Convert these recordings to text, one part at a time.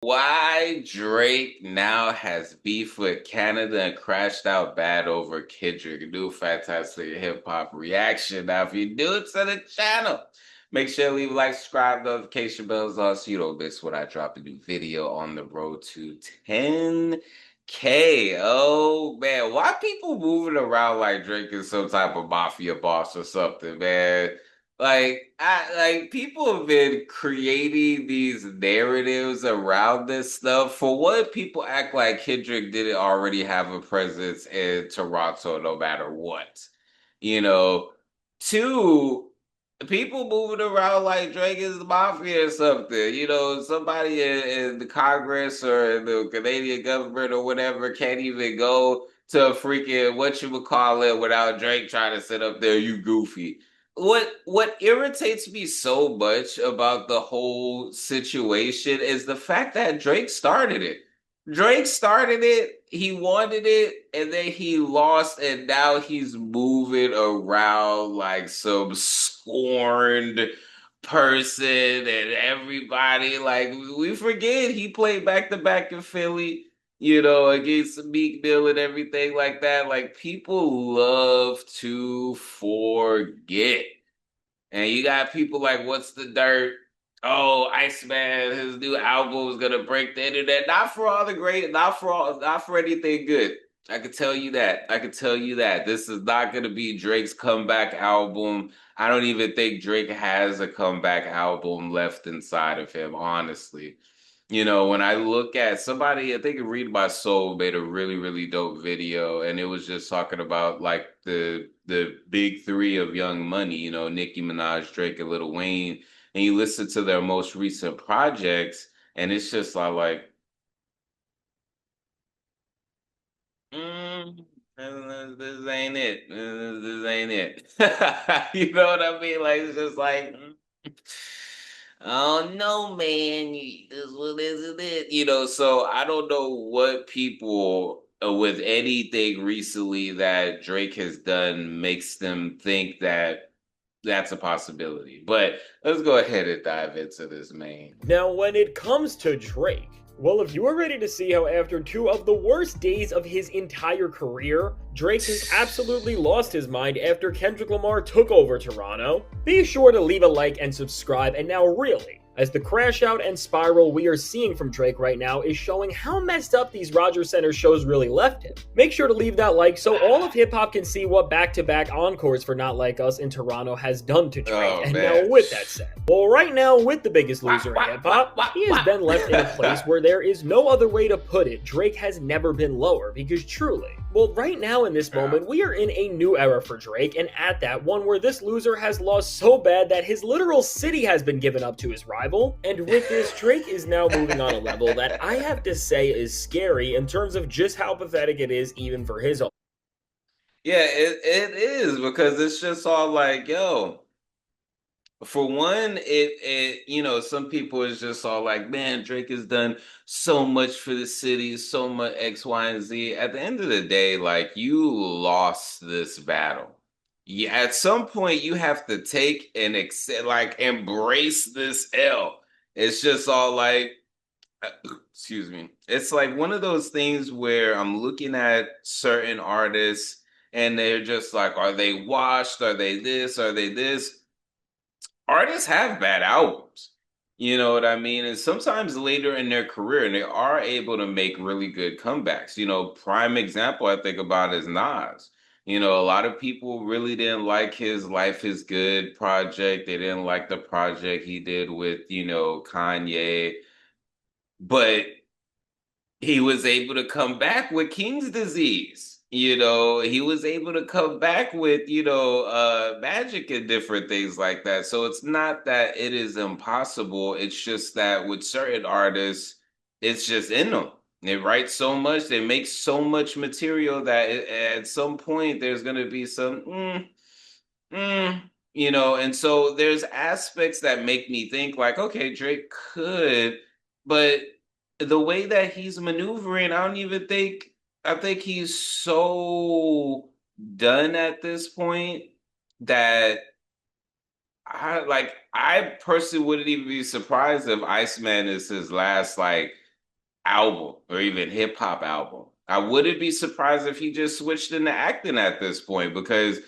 Why Drake now has beef with Canada and crashed out bad over Kendrick. New fantastic hip hop reaction. Now, if you're new to the channel, make sure to leave a like, subscribe, notification bells on so you don't miss when I drop a new video on the road to 10K. Oh man, why people moving around like Drake is some type of mafia boss or something, man? Like people have been creating these narratives around this stuff. For what, people act like Kendrick didn't already have a presence in Toronto no matter what. You know, two, people moving around like Drake is the mafia or something. Somebody in the Congress or the Canadian government or whatever can't even go to a freaking whatchamacallit without Drake trying to sit up there, you goofy. What irritates me so much about the whole situation is the fact that Drake started it. Drake started it, he wanted it, and then he lost, and now he's moving around like some scorned person, and everybody, like, we forget he played back to back in Philly, against Meek Mill and everything like that. Like, people love to forget. And you got people like, what's the dirt? Oh, Iceman, his new album is gonna break the internet. Not for all the great, not for anything good. I can tell you that. I can tell you that. This is not gonna be Drake's comeback album. I don't even think Drake has a comeback album left inside of him, honestly. When I look at somebody, I think Read My Soul made a really, really dope video, and it was just talking about like the big three of Young Money, Nicki Minaj, Drake, and Lil Wayne. And you listen to their most recent projects, and it's just like, mm, this ain't it. This ain't it. You know what I mean? Like, it's just like, oh no, man, this one isn't it. So I don't know what people with anything recently that Drake has done makes them think that that's a possibility. But let's go ahead and dive into this, man. Now, when it comes to Drake, well, if you are ready to see how after two of the worst days of his entire career, Drake has absolutely lost his mind after Kendrick Lamar took over Toronto, be sure to leave a like and subscribe. And now really, as the crash out and spiral we are seeing from Drake right now is showing how messed up these Rogers Center shows really left him. Make sure to leave that like so all of hip hop can see what back-to-back encores for Not Like Us in Toronto has done to Drake. Oh, and man. now with that said, well, right now with the biggest loser in hip hop, he has been left in a place where there is no other way to put it. Drake has never been lower, because truly, well, right now in this moment, we are in a new era for Drake, and at that, one where this loser has lost so bad that his literal city has been given up to his rival. And with this, Drake is now moving on a level that I have to say is scary in terms of just how pathetic it is even for his own. Yeah, it is, because it's just all like, yo, for one, some people is just all like, man, Drake has done so much for the city, so much X, Y, and Z. At the end of the day, like, you lost this battle. Yeah, at some point you have to take and accept, like, embrace this L. It's just all like, excuse me. It's like one of those things where I'm looking at certain artists and they're just like, are they washed? Are they this? Are they this? Artists have bad albums. You know what I mean? And sometimes later in their career, they are able to make really good comebacks. Prime example I think about is Nas. A lot of people really didn't like his Life is Good project. They didn't like the project he did with, Kanye. But he was able to come back with King's disease. He was able to come back with, magic and different things like that. So it's not that it is impossible. It's just that with certain artists, it's just in them. They write so much, they make so much material that at some point there's going to be some, and so there's aspects that make me think like, okay, Drake could, but the way that he's maneuvering, I think he's so done at this point that I personally wouldn't even be surprised if Iceman is his last like album or even hip hop album. I wouldn't be surprised if he just switched into acting at this point because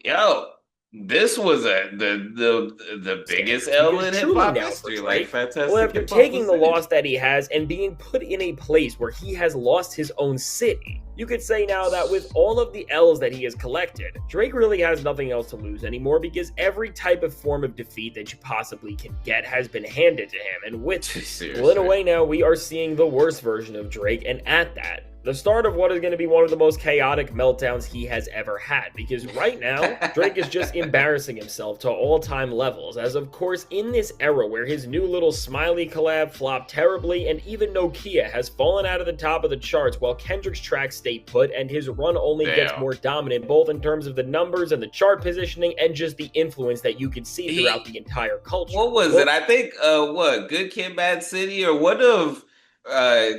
yo, this was the biggest Standards, L because in hip truly hop now for history. Like Drake, well, Fantastic after Hip Hop taking was the it. loss that he has and being put in a place where he has lost his own city, you could say now that with all of the L's that he has collected, Drake really has nothing else to lose anymore because every type of form of defeat that you possibly can get has been handed to him. And with this, well, in a Seriously. way now, we are seeing the worst version of Drake, and at that, the start of what is going to be one of the most chaotic meltdowns he has ever had. Because right now, Drake is just embarrassing himself to all-time levels, as of course in this era where his new little Smiley collab flopped terribly and even Nokia has fallen out of the top of the charts while Kendrick's tracks stay put and his run only gets Damn. more dominant both in terms of the numbers and the chart positioning and just the influence that you can see throughout the entire culture. What was Well, it? I think what Good Kid, Bad City, or one of uh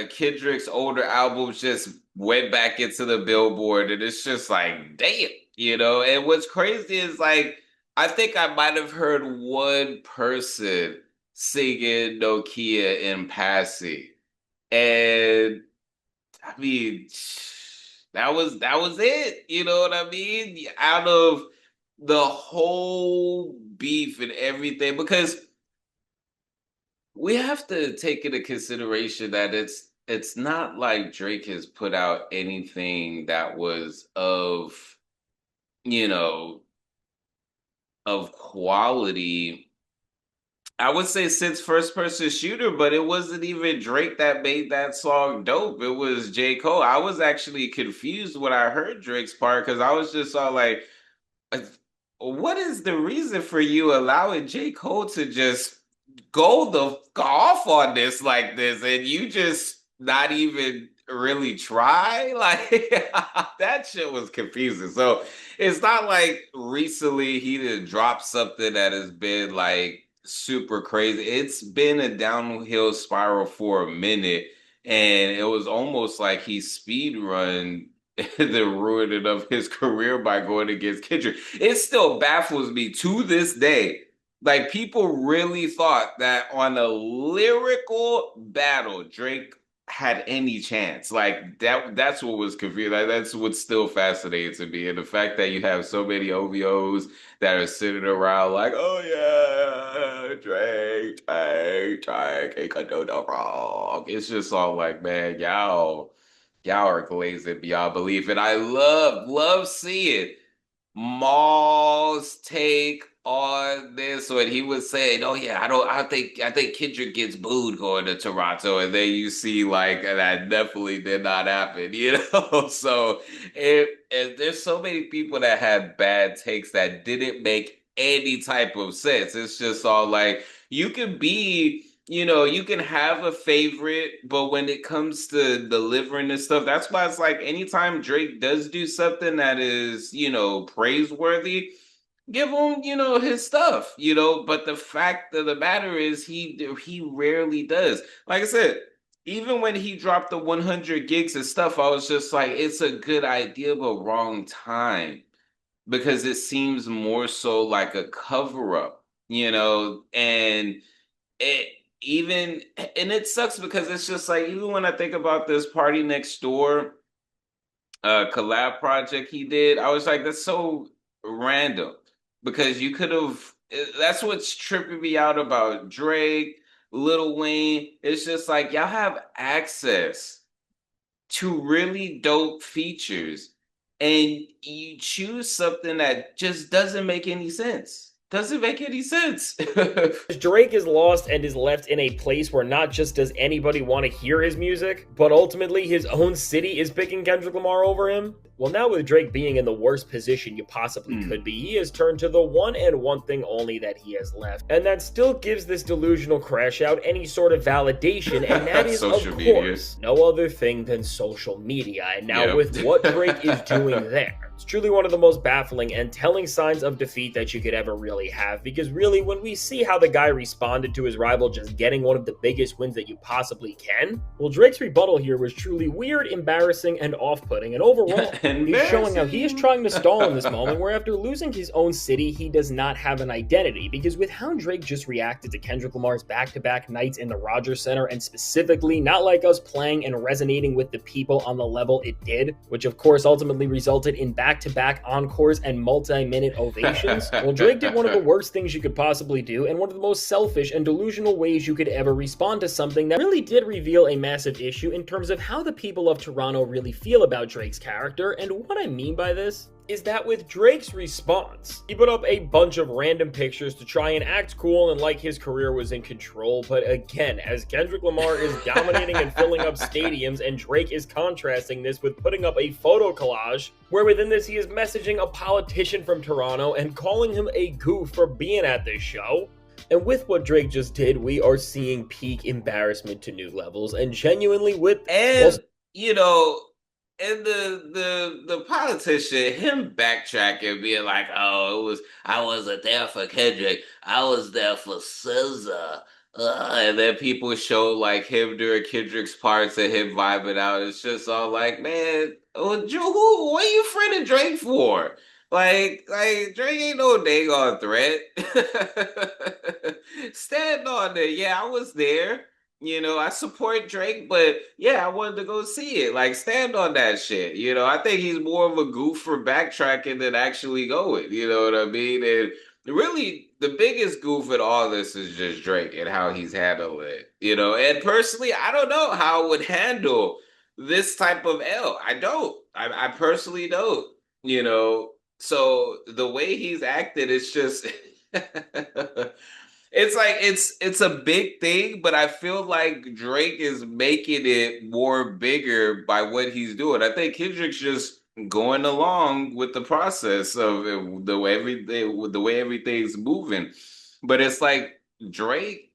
Kendrick's older albums just went back into the Billboard, and it's just like, damn, you know. And what's crazy is like, I think I might have heard one person singing Nokia in passing, and I mean, that was it. You know what I mean? Out of the whole beef and everything, because we have to take into consideration that it's not like Drake has put out anything that was you know, of quality. I would say since first person shooter, but it wasn't even Drake that made that song dope. It was J. Cole. I was actually confused when I heard Drake's part because I was just all like, uh, what is the reason for you allowing J. Cole to just go off on this like this and you just not even really try? Like that shit was confusing. So it's not like recently he did drop something that has been like super crazy. It's been a downhill spiral for a minute, and it was almost like he speed run the ruining of his career by going against Kendrick. It still baffles me to this day. Like people really thought that on a lyrical battle, Drake had any chance. Like that's what was confusing. Like, that's what's still fascinating to me. And the fact that you have so many OVOs that are sitting around like, oh yeah, Drake, he could do no wrong. It's just all like, man, y'all are glazing beyond belief. And I love seeing Maul's take on this when he was saying, "Oh yeah, I think Kendrick gets booed going to Toronto," and then you see like that definitely did not happen, you know. So there's so many people that had bad takes that didn't make any type of sense. It's just all like you can be. You know, you can have a favorite, but when it comes to delivering this stuff, that's why it's like anytime Drake does do something that is, praiseworthy, give him, his stuff, but the fact of the matter is he rarely does. Like I said, even when he dropped the 100 gigs of stuff, I was just like, it's a good idea, but wrong time because it seems more so like a cover up, and it even and it sucks because it's just like even when I think about this Party Next Door collab project he did, I was like, that's so random because you could have. That's what's tripping me out about Drake, Lil Wayne. It's just like y'all have access to really dope features, and you choose something that just doesn't make any sense. Doesn't make any sense. Drake is lost and is left in a place where not just does anybody want to hear his music, but ultimately his own city is picking Kendrick Lamar over him. Well, now with Drake being in the worst position you possibly could be, he has turned to the one and one thing only that he has left. And that still gives this delusional crash out any sort of validation, and that is, of course, no other thing than social media. And now with what Drake is doing there, It's truly one of the most baffling and telling signs of defeat that you could ever really have, because really, when we see how the guy responded to his rival just getting one of the biggest wins that you possibly can, well, Drake's rebuttal here was truly weird, embarrassing, and off-putting, and overall, he's showing how he is trying to stall in this moment where after losing his own city, he does not have an identity, because with how Drake just reacted to Kendrick Lamar's back-to-back nights in the Rogers Center, and specifically Not Like Us playing and resonating with the people on the level it did, which of course ultimately resulted in back-to-back encores and multi-minute ovations, well, Drake did one of the worst things you could possibly do, and one of the most selfish and delusional ways you could ever respond to something that really did reveal a massive issue in terms of how the people of Toronto really feel about Drake's character. And what I mean by this is that with Drake's response, he put up a bunch of random pictures to try and act cool and like his career was in control, but again, as Kendrick Lamar is dominating and filling up stadiums, and Drake is contrasting this with putting up a photo collage, where within this he is messaging a politician from Toronto and calling him a goof for being at this show. And with what Drake just did, we are seeing peak embarrassment to new levels, and genuinely you know, and the politician, him backtracking, being like, "Oh, I wasn't there for Kendrick, I was there for SZA." And then people show like him during Kendrick's parts and him vibing out. It's just all like, man, what are you friending Drake for? Like Drake ain't no dang on threat. Stand on it. Yeah, I was there. I support Drake, but yeah, I wanted to go see it. Like, stand on that shit. I think he's more of a goof for backtracking than actually going. You know what I mean? And really, the biggest goof in all this is just Drake and how he's handled it. And personally, I don't know how I would handle this type of L. I don't. I personally don't. So the way he's acted, it's just. It's like it's a big thing, but I feel like Drake is making it more bigger by what he's doing. I think Kendrick's just going along with the process of the way everything's moving. But it's like Drake,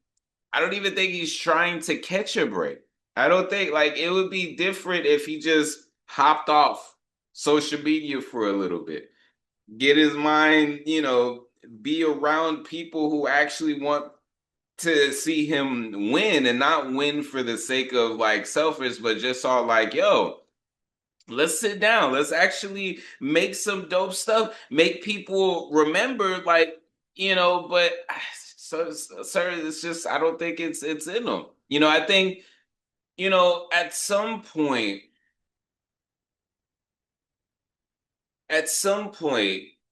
I don't even think he's trying to catch a break. I don't think, like, it would be different if he just hopped off social media for a little bit, get his mind, be around people who actually want to see him win, and not win for the sake of like selfish, but just all like, yo, let's sit down, let's actually make some dope stuff, make people remember, like, but so sir, it's just, I don't think it's in them. I think, at some point,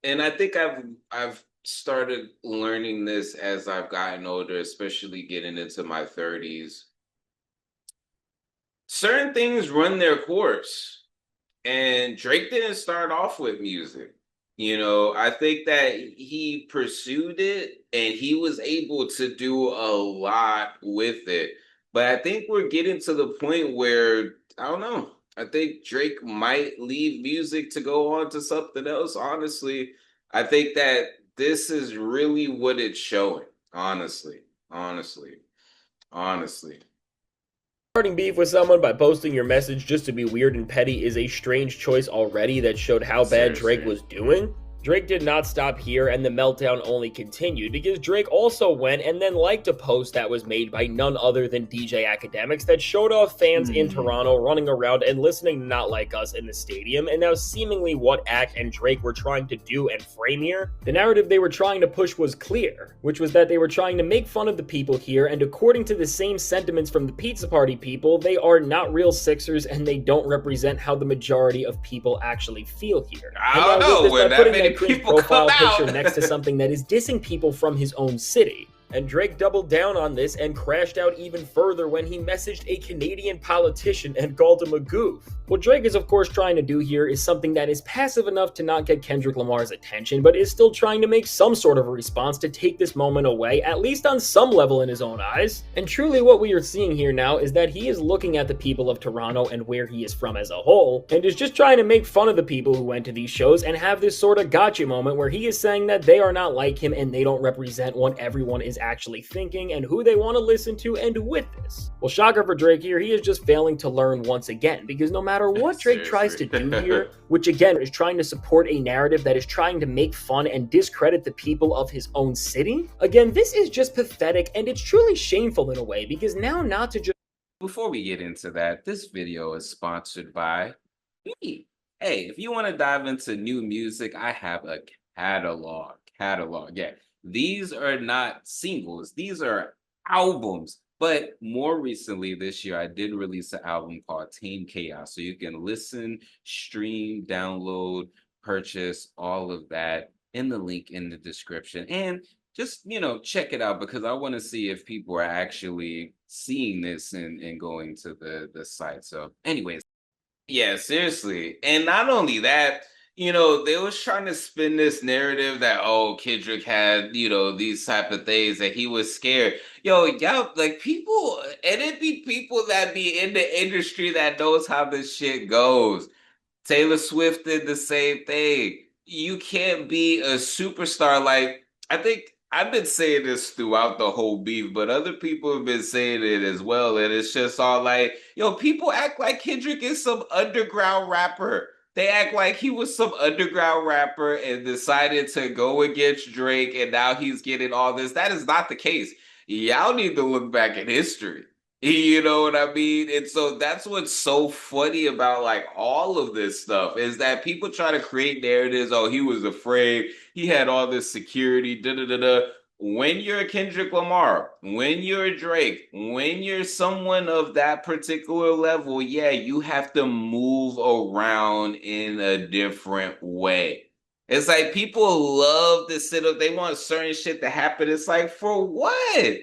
and I think I've started learning this as I've gotten older, especially getting into my 30s. Certain things run their course. And Drake didn't start off with music. I think that he pursued it and he was able to do a lot with it. But I think we're getting to the point where, I don't know, I think Drake might leave music to go on to something else, honestly. I think that this is really what it's showing, honestly. Starting beef with someone by posting your message just to be weird and petty is a strange choice already that showed how bad Drake was doing. Drake did not stop here, and the meltdown only continued, because Drake also went and then liked a post that was made by none other than DJ Academics that showed off fans in Toronto running around and listening to Not Like Us in the stadium, and now seemingly what Ack and Drake were trying to do and frame here. The narrative they were trying to push was clear, which was that they were trying to make fun of the people here, and according to the same sentiments from the Pizza Party people, they are not real Sixers and they don't represent how the majority of people actually feel here. I don't know, when that many people profile come out picture next to something that is dissing people from his own city. And Drake doubled down on this and crashed out even further when he messaged a Canadian politician and called him a goof. What Drake is of course trying to do here is something that is passive enough to not get Kendrick Lamar's attention, but is still trying to make some sort of a response to take this moment away, at least on some level in his own eyes. And truly what we are seeing here now is that he is looking at the people of Toronto and where he is from as a whole, and is just trying to make fun of the people who went to these shows and have this sort of gotcha moment where he is saying that they are not like him and they don't represent what everyone is actually thinking and who they want to listen to, and with this. Well, shocker for Drake here, he is just failing to learn once again, because no matter what Drake tries Seriously. to do here, which again is trying to support a narrative that is trying to make fun and discredit the people of his own city, again, this is just pathetic and it's truly shameful in a way, because now not to just Before we get into that, this video is sponsored by me. Hey, if you want to dive into new music, I have a catalog. Catalog. Yeah. These are not singles, these are albums. But more recently this year, I did release an album called Tame Chaos. So you can listen, stream, download, purchase all of that in the link in the description. And just check it out, because I want to see if people are actually seeing this and going to the site. So anyways, yeah, seriously. And not only that, they was trying to spin this narrative that, oh, Kendrick had, these type of things, that he was scared. Yo, y'all, like, people, and it be people that be in the industry that knows how this shit goes. Taylor Swift did the same thing. You can't be a superstar. Like, I think I've been saying this throughout the whole beef, but other people have been saying it as well. And it's just all like, yo, people act like Kendrick is some underground rapper. They act like he was some underground rapper and decided to go against Drake, and now he's getting all this. That is not the case. Y'all need to look back at history. You know what I mean? And so that's what's so funny about like all of this stuff, is that people try to create narratives. Oh, he was afraid. He had all this security. Da da da da. When you're a Kendrick Lamar, when you're a Drake, when you're someone of that particular level, yeah, you have to move around in a different way. It's like people love to sit up. They want certain shit to happen. It's like, for what?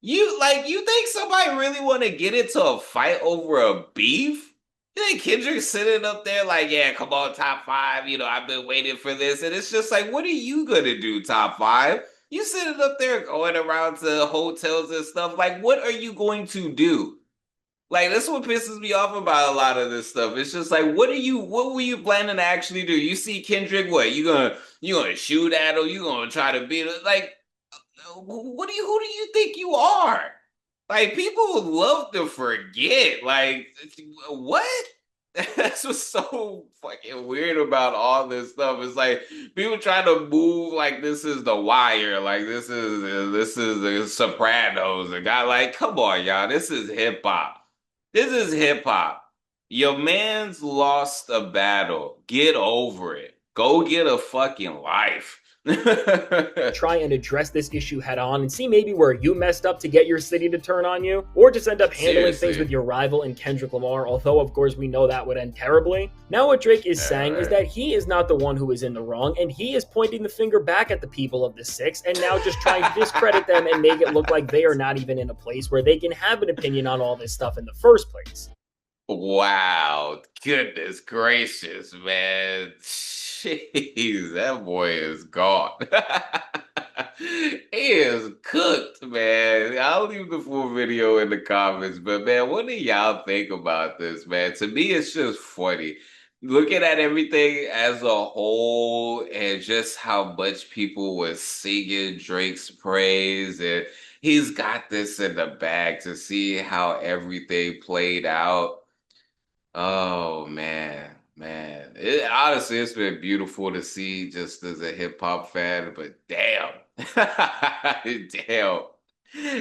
You think somebody really want to get into a fight over a beef? You think Kendrick's sitting up there like, yeah, come on, top five, I've been waiting for this. And it's just like, what are you gonna do, top five? You sitting up there going around to hotels and stuff. Like, what are you going to do? Like, that's what pisses me off about a lot of this stuff. It's just like, what were you planning to actually do? You see Kendrick, what? You gonna shoot at him? You gonna try to beat him? Like, who do you think you are? Like, people love to forget. Like, what? That's what's so fucking weird about all this stuff. It's like people try to move like this is The Wire, like this is the Sopranos. A guy like, come on, y'all, this is hip hop. This is hip hop. Your man's lost a battle. Get over it. Go get a fucking life. try and address this issue head on and see maybe where you messed up to get your city to turn on you, or just end up handling things with your rival in Kendrick Lamar, although of course we know that would end terribly. Now what Drake is saying is that he is not the one who is in the wrong, and he is pointing the finger back at the people of the six, and now just trying to discredit them and make it look like they are not even in a place where they can have an opinion on all this stuff in the first place. Wow, goodness gracious, man. Jeez, that boy is gone. He is cooked, man. I'll leave the full video in the comments, but man, what do y'all think about this, man? To me, it's just funny. Looking at everything as a whole and just how much people were singing Drake's praise, and he's got this in the bag, to see how everything played out. Oh man, man. Honestly, it's been beautiful to see just as a hip hop fan, but damn. Damn.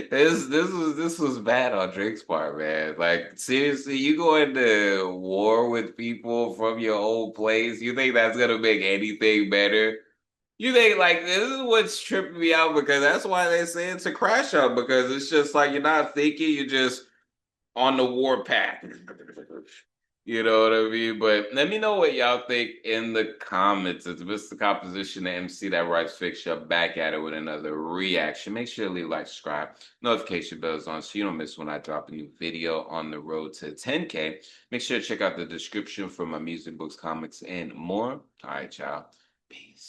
This was bad on Drake's part, man. Like, seriously, you go into war with people from your old place, you think that's gonna make anything better? You think, like, this is what's tripping me out, because that's why they say it's a crash out, because it's just like you're not thinking, you're just on the war path. You know what I mean? But let me know what y'all think in the comments. It's Mr. Composition, the MC that writes fiction. Back at it with another reaction. Make sure to leave a like, subscribe, notification bells on so you don't miss when I drop a new video on the road to 10K. Make sure to check out the description for my music, books, comics, and more. All right, y'all. Peace.